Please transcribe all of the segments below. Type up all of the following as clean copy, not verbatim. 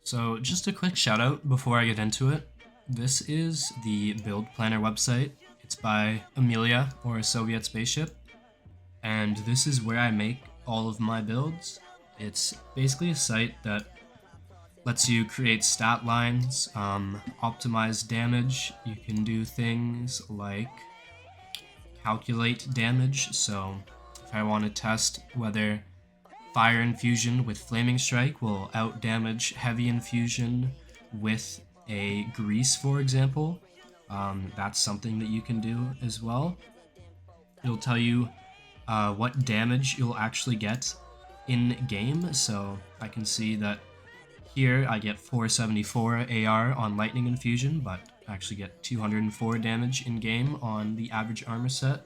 So just a quick shout out before I get into it. This is the build planner website. It's by Amelia, or a Soviet spaceship, and this is where I make all of my builds. It's basically a site that lets you create stat lines, optimize damage. You can do things like calculate damage. So if I want to test whether Fire Infusion with Flaming Strike will outdamage Heavy Infusion with a Grease, for example. That's something that you can do as well. It'll tell you what damage you'll actually get in game. So I can see that here I get 474 AR on Lightning Infusion, but I actually get 204 damage in game on the average armor set.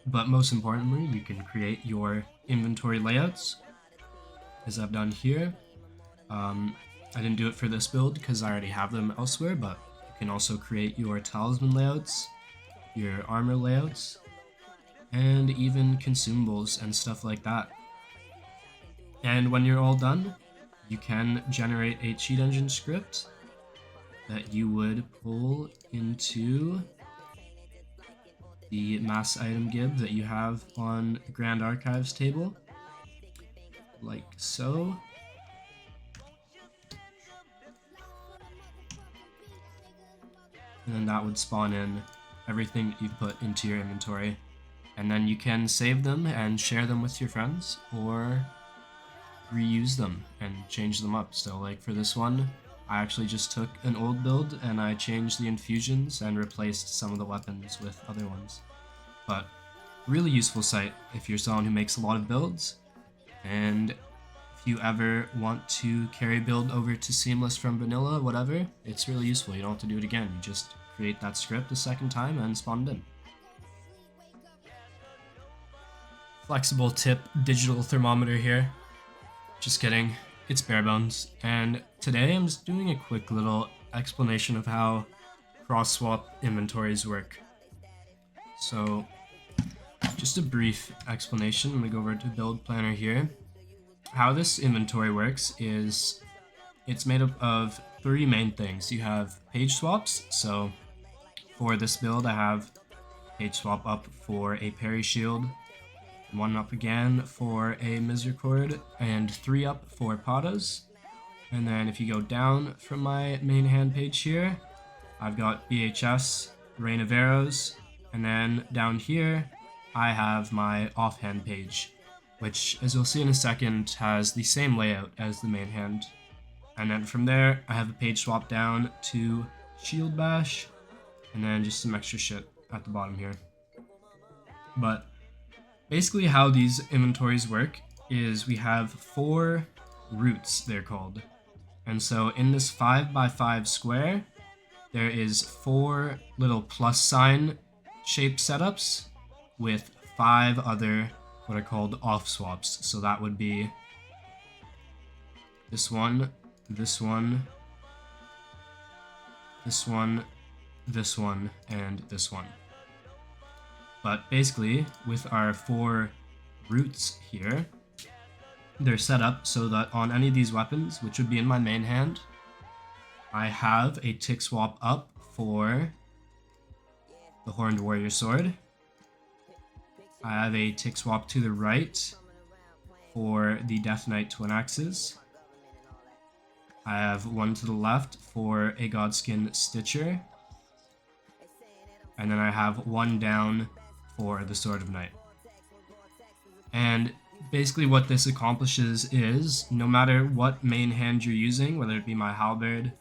But most importantly, you can create your inventory layouts, as I've done here. I didn't do it for this build because I already have them elsewhere, but you can also create your talisman layouts, your armor layouts, and even consumables and stuff like that. And when you're all done, you can generate a cheat engine script that you would pull into the mass item gib that you have on the Grand Archives table, like so. And then that would spawn in everything that you've put into your inventory. And then you can save them and share them with your friends, or reuse them and change them up. So like for this one, I actually just took an old build and I changed the infusions and replaced some of the weapons with other ones. But really useful site if you're someone who makes a lot of builds, and if you ever want to carry build over to seamless from vanilla, whatever, it's really useful. You don't have to do it again. You just create that script a second time and spawn it in. Flexible tip digital thermometer here. Just kidding, it's bare bones. And today I'm just doing a quick little explanation of how cross-swap inventories work. So, just a brief explanation. I'm gonna go over to build planner here. How this inventory works is it's made up of three main things. You have page swaps. So for this build, I have page swap up for a parry shield, one up again for a misericord, and 3 up for patas. And then if you go down from my main hand page here, I've got BHS, Rain of Arrows, and then down here I have my offhand page, which, as you'll see in a second, has the same layout as the main hand. And then from there I have a page swap down to Shield Bash, and then just some extra shit at the bottom here. But basically how these inventories work is we have 4 routes, they're called. And so in this 5x5 square, there is 4 little plus sign shape setups with 5 other what are called off swaps. So that would be this one, this one, this one, this one, and this one. But basically, with our 4 routes here, they're set up so that on any of these weapons, which would be in my main hand, I have a tick swap up for the Horned Warrior Sword. I have a tick swap to the right for the Death Knight Twin Axes. I have one to the left for a Godskin Stitcher. And then I have one down for the Sword of Night. And basically what this accomplishes is, no matter what main hand you're using, whether it be my halberd,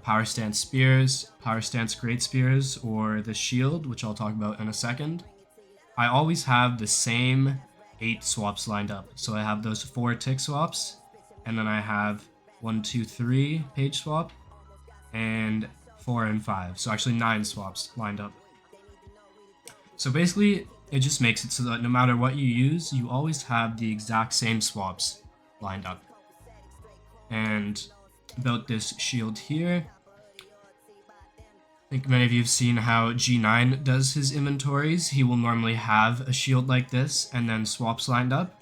power stance spears, power stance great spears, or the shield, which I'll talk about in a second, I always have the same 8 swaps lined up. So I have those 4 tick swaps, and then I have 1, 2, 3 page swap, and 4 and 5. So actually 9 swaps lined up. So basically, it just makes it so that no matter what you use, you always have the exact same swaps lined up. And about this shield here, I think many of you have seen how G9 does his inventories. He will normally have a shield like this and then swaps lined up.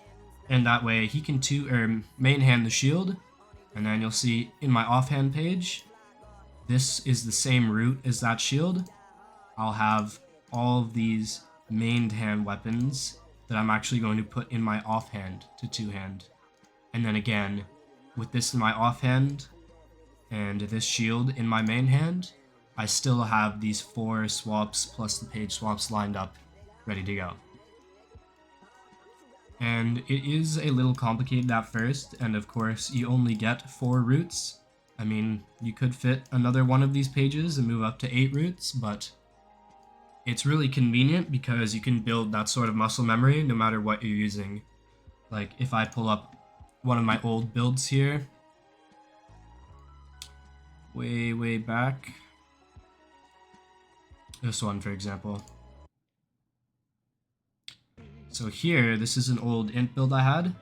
And that way he can main hand the shield, And then you'll see in my offhand page, this is the same route as that shield. I'll have all of these main hand weapons that I'm actually going to put in my offhand to two-hand. And then again, with this in my offhand and this shield in my main hand, I still have these 4 swaps plus the page swaps lined up, ready to go. And it is a little complicated at first, and of course you only get 4 routes. I mean, you could fit another one of these pages and move up to 8 routes, but it's really convenient because you can build that sort of muscle memory no matter what you're using. Like if I pull up one of my old builds here, way back, this one for example. So here, this is an old int build I had.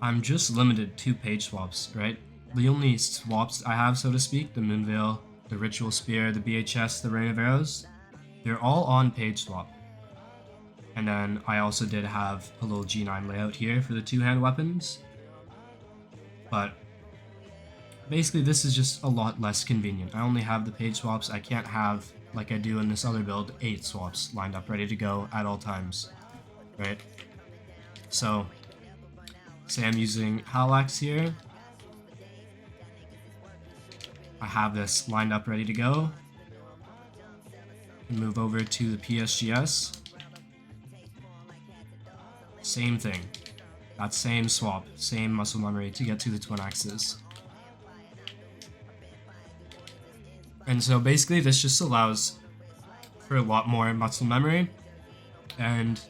I'm just limited to page swaps, right? The only swaps I have, so to speak, the Moonveil, the Ritual Spear, the BHS, the Rain of Arrows, they're all on page swap. And then I also did have a little G9 layout here for the two-hand weapons. But basically this is just a lot less convenient. I only have the page swaps. I can't have, like I do in this other build, 8 swaps lined up ready to go at all times. Right? So, say I'm using Halax here. I have this lined up ready to go. And move over to the PSGS. Same thing. That same swap, same muscle memory to get to the twin axes. And so basically this just allows for a lot more muscle memory. And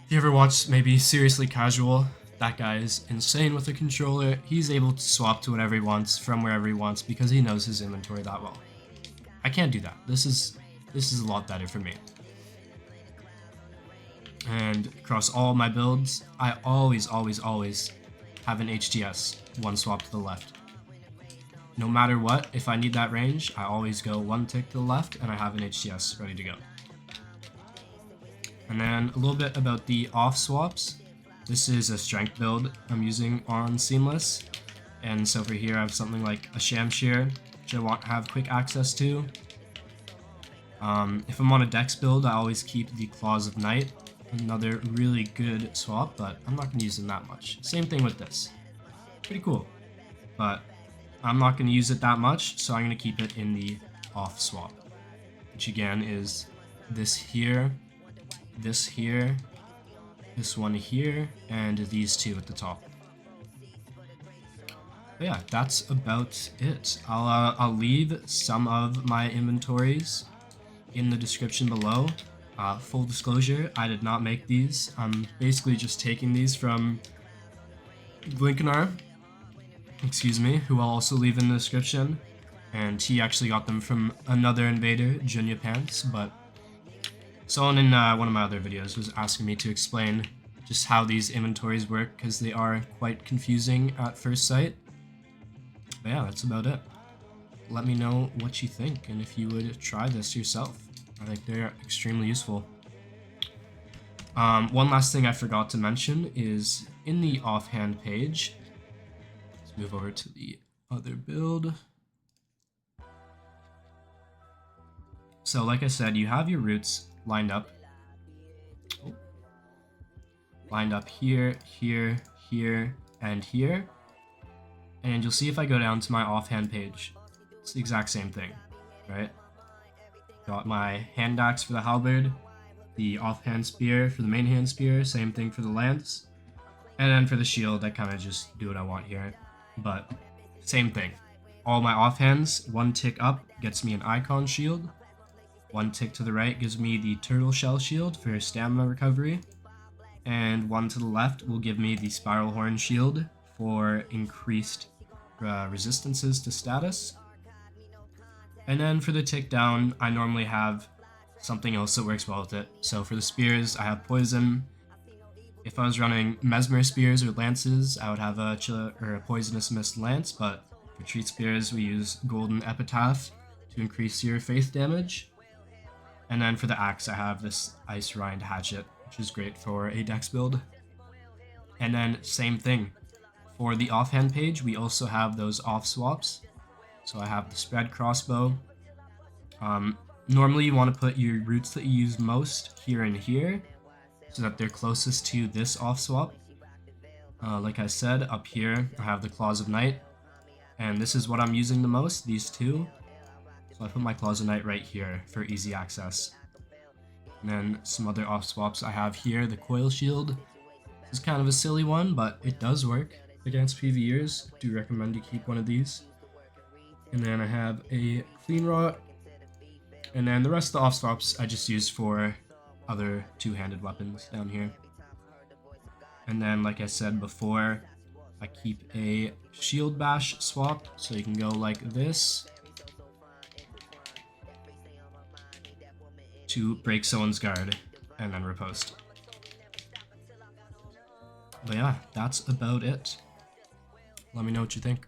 if you ever watch maybe Seriously Casual, that guy is insane with a controller. He's able to swap to whatever he wants from wherever he wants because he knows his inventory that well. I can't do that. This is a lot better for me. And across all my builds, I always have an HTS, one swap to the left. No matter what, if I need that range, I always go one tick to the left and I have an HTS ready to go. And then a little bit about the off swaps. This is a strength build I'm using on Seamless. And so for here I have something like a Shamshir, which I want to have quick access to. If I'm on a Dex build, I always keep the Claws of Night. Another really good swap, but I'm not going to use them that much. Same thing with this. Pretty cool. But I'm not going to use it that much, so I'm going to keep it in the off swap. Which again is this here, this here, this one here, and these two at the top. But yeah, that's about it. I'll leave some of my inventories in the description below. Full disclosure, I did not make these. I'm basically just taking these from gglinknar, excuse me, who I'll also leave in the description. And he actually got them from another invader, JUNYA Pants, but someone in one of my other videos was asking me to explain just how these inventories work because they are quite confusing at first sight. But yeah, that's about it. Let me know what you think and if you would try this yourself. I think they're extremely useful. One last thing I forgot to mention is in the offhand page. Let's move over to the other build. So like I said, you have your routes lined up. Lined up here, here, here, and here. And you'll see if I go down to my offhand page, it's the exact same thing, right? Got my hand axe for the halberd, the offhand spear for the main hand spear, same thing for the lance. And then for the shield, I kind of just do what I want here. But same thing. All my offhands, one tick up gets me an icon shield. One tick to the right gives me the turtle shell shield for stamina recovery. And one to the left will give me the spiral horn shield for increased resistances to status. And then for the tick down, I normally have something else that works well with it. So for the spears, I have poison. If I was running mesmer spears or lances, I would have a poisonous mist lance, but for treat spears, we use golden epitaph to increase your faith damage. And then for the axe, I have this ice rind hatchet, which is great for a dex build. And then same thing For the offhand page, we also have those off swaps. So I have the spread crossbow. Normally you want to put your roots that you use most here and here, so that they're closest to this off swap. Like I said, up here I have the Claws of Night, and this is what I'm using the most, these two. So I put my Claws of Night right here for easy access. And then some other off swaps I have here, the Coil Shield. This is kind of a silly one, but it does work against PvEers. Do recommend you keep one of these. And then I have a Clean Rot. And then the rest of the off swaps I just use for other two-handed weapons down here. And then, like I said before, I keep a shield bash swap, so you can go like this to break someone's guard and then riposte. But yeah, that's about it. Let me know what you think.